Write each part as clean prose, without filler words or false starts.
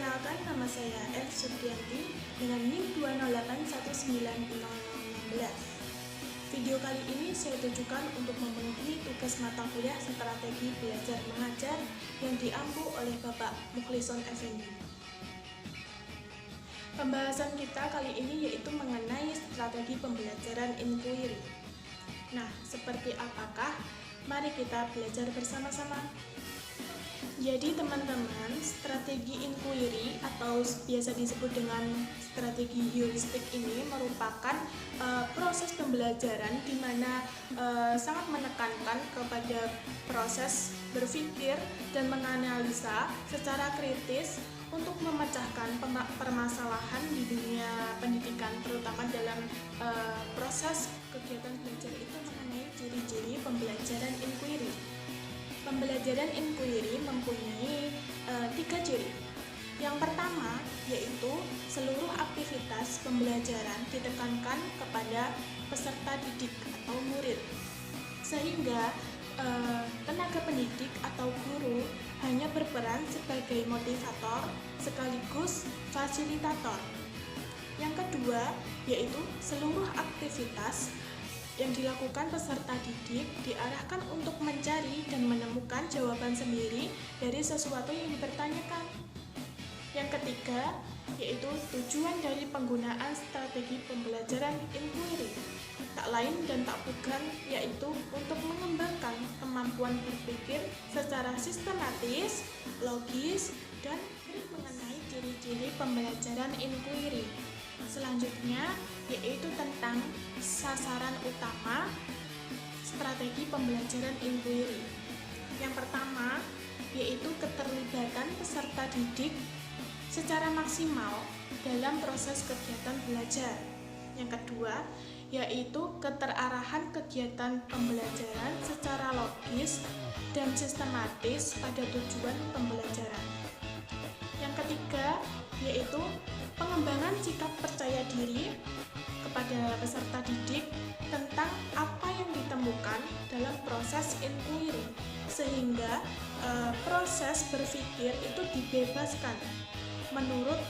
Perkenalkan, nama saya F. Supriyanti dengan NIM 208190016. Video kali ini saya tujukan untuk memenuhi tugas mata kuliah strategi belajar mengajar yang diampu oleh Bapak Mukhlison Effendi. Pembahasan kita kali ini yaitu mengenai strategi pembelajaran inquiry. Nah, seperti apakah? Mari kita belajar bersama-sama. Jadi teman-teman, strategi inquiry atau biasa disebut dengan strategi heuristik ini merupakan proses pembelajaran di mana sangat menekankan kepada proses berpikir dan menganalisa secara kritis untuk memecahkan permasalahan di dunia pendidikan, terutama dalam proses kegiatan belajar itu mengenai ciri-ciri pembelajaran inquiry. Pembelajaran inquiry mempunyai 3 ciri. Yang pertama yaitu seluruh aktivitas pembelajaran ditekankan kepada peserta didik atau murid, sehingga tenaga pendidik atau guru hanya berperan sebagai motivator sekaligus fasilitator. Yang kedua yaitu seluruh aktivitas yang dilakukan peserta didik diarahkan untuk mencari dan menemukan jawaban sendiri dari sesuatu yang dipertanyakan. Yang ketiga, yaitu tujuan dari penggunaan strategi pembelajaran inquiry. Tak lain dan tak bukan, yaitu untuk mengembangkan kemampuan berpikir secara sistematis, logis, dan mengenai ciri-ciri pembelajaran inquiry. Selanjutnya yaitu tentang sasaran utama strategi pembelajaran inquiry. Yang pertama yaitu keterlibatan peserta didik secara maksimal dalam proses kegiatan belajar. Yang kedua yaitu keterarahan kegiatan pembelajaran secara logis dan sistematis pada tujuan pembelajaran. Yang ketiga yaitu pengembangan sikap percaya diri kepada peserta didik tentang apa yang ditemukan dalam proses inquiry, sehingga proses berpikir itu dibebaskan menurut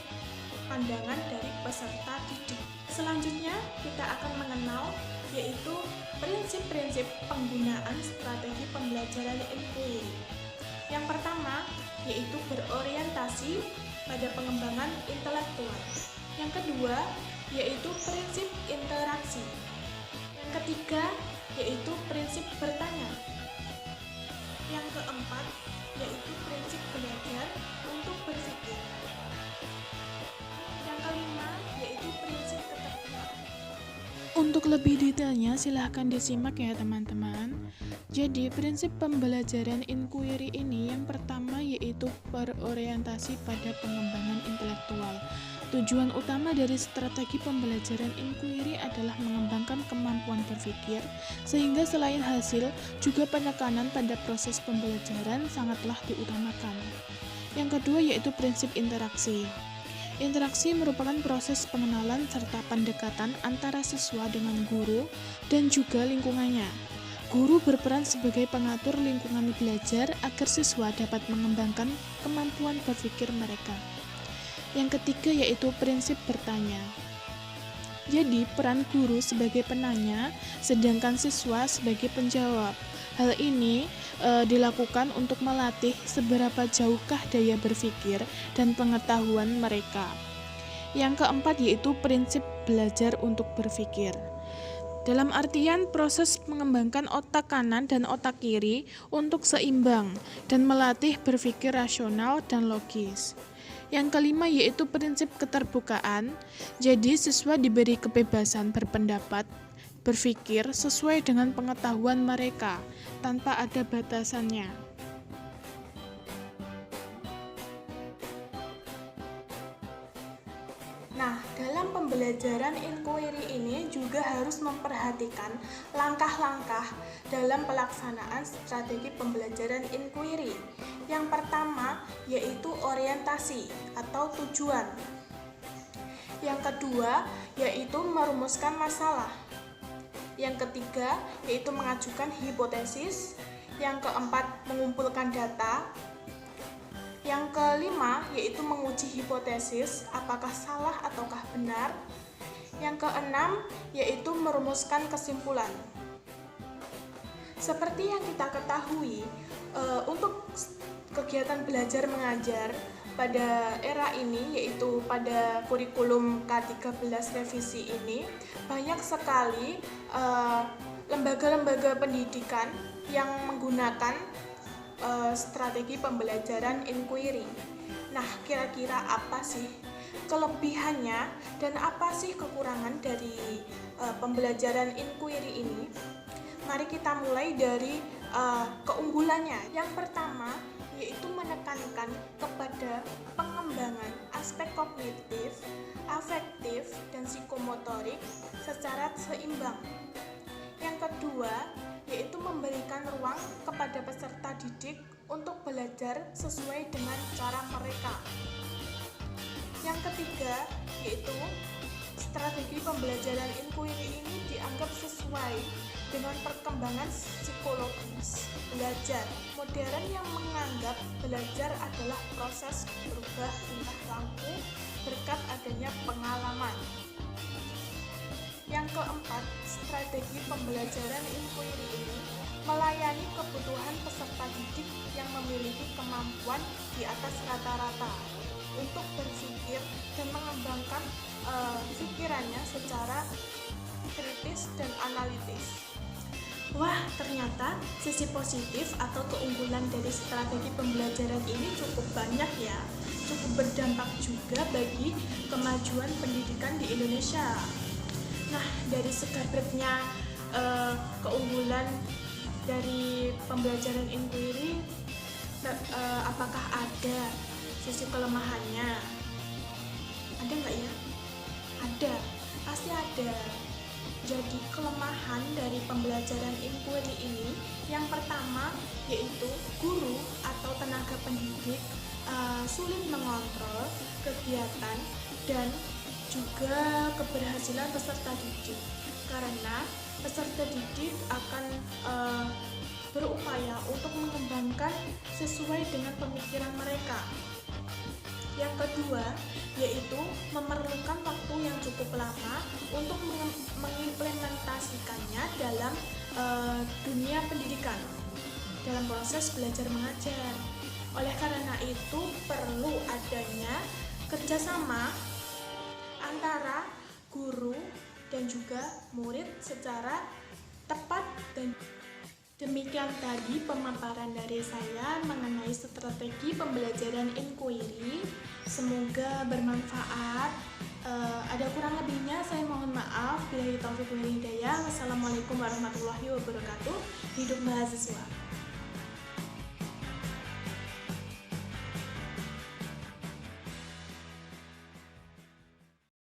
pandangan dari peserta didik. Selanjutnya kita akan mengenal yaitu prinsip-prinsip penggunaan strategi pembelajaran inquiry. Yang pertama yaitu berorientasi pada pengembangan intelektual. Yang kedua yaitu prinsip interaksi. Yang ketiga yaitu prinsip bertanya. Yang keempat yaitu prinsip belajar untuk berpikir. Yang kelima yaitu prinsip keterbukaan. Untuk lebih detailnya silahkan disimak ya teman-teman. Jadi prinsip pembelajaran inquiry ini yang pertama yaitu berorientasi pada pengembangan intelektual. Tujuan utama dari strategi pembelajaran inquiry adalah mengembangkan kemampuan berpikir, sehingga selain hasil, juga penekanan pada proses pembelajaran sangatlah diutamakan. Yang kedua yaitu prinsip interaksi. Interaksi merupakan proses pengenalan serta pendekatan antara siswa dengan guru dan juga lingkungannya. Guru berperan sebagai pengatur lingkungan belajar agar siswa dapat mengembangkan kemampuan berpikir mereka. Yang ketiga yaitu prinsip bertanya. Jadi peran guru sebagai penanya, sedangkan siswa sebagai penjawab. Hal ini dilakukan untuk melatih seberapa jauhkah daya berpikir dan pengetahuan mereka. Yang keempat yaitu prinsip belajar untuk berpikir. Dalam artian proses mengembangkan otak kanan dan otak kiri untuk seimbang dan melatih berpikir rasional dan logis. Yang kelima yaitu prinsip keterbukaan. Jadi siswa diberi kebebasan berpendapat, berpikir sesuai dengan pengetahuan mereka tanpa ada batasannya. Nah, dalam pembelajaran inquiry ini juga harus memperhatikan langkah-langkah dalam pelaksanaan strategi pembelajaran inquiry. Yang pertama yaitu orientasi atau tujuan. Yang kedua yaitu merumuskan masalah. Yang ketiga yaitu mengajukan hipotesis. Yang keempat mengumpulkan data. Yang kelima yaitu menguji hipotesis, apakah salah ataukah benar. Yang keenam yaitu merumuskan kesimpulan. Seperti yang kita ketahui, untuk kegiatan belajar mengajar pada era ini, yaitu pada kurikulum K13 revisi ini, banyak sekali lembaga-lembaga pendidikan yang menggunakan strategi pembelajaran inquiry. Nah, kira-kira apa sih kelebihannya dan apa sih kekurangan dari pembelajaran inquiry ini? Mari kita mulai dari keunggulannya. Yang pertama yaitu menekankan kepada pengembangan aspek kognitif, afektif, dan psikomotorik secara seimbang. Yang kedua yaitu memberikan ruang kepada peserta didik untuk belajar sesuai dengan cara mereka. Yang ketiga yaitu strategi pembelajaran inquiry ini dianggap sesuai dengan perkembangan psikologis belajar modern yang menganggap belajar adalah proses berubah tingkah laku berkat adanya pengalaman. Yang keempat, strategi pembelajaran inquiry ini melayani kebutuhan peserta didik yang memiliki kemampuan di atas rata-rata untuk berpikir dan mengembangkan pikirannya secara kritis dan analitis. Wah, ternyata sisi positif atau keunggulan dari strategi pembelajaran ini cukup banyak ya, cukup berdampak juga bagi kemajuan pendidikan di Indonesia. Nah, dari segabriknya keunggulan dari pembelajaran inquiry, apakah ada sisi kelemahannya? Ada nggak ya? Ada, pasti ada. Jadi kelemahan dari pembelajaran inquiry ini yang pertama yaitu guru atau tenaga pendidik sulit mengontrol kegiatan dan juga keberhasilan peserta didik karena peserta didik akan berupaya untuk mengembangkan sesuai dengan pemikiran mereka. Yang kedua yaitu memerlukan waktu yang cukup lama untuk mengimplementasikannya dalam dunia pendidikan, dalam proses belajar mengajar. Oleh karena itu perlu adanya kerjasama antara guru dan juga murid secara tepat. Dan demikian tadi pemaparan dari saya mengenai strategi pembelajaran inquiry. Semoga bermanfaat. Ada kurang lebihnya saya mohon maaf. Billahi taufiq wal hidayah. Wassalamualaikum warahmatullahi wabarakatuh. Hidup mahasiswa.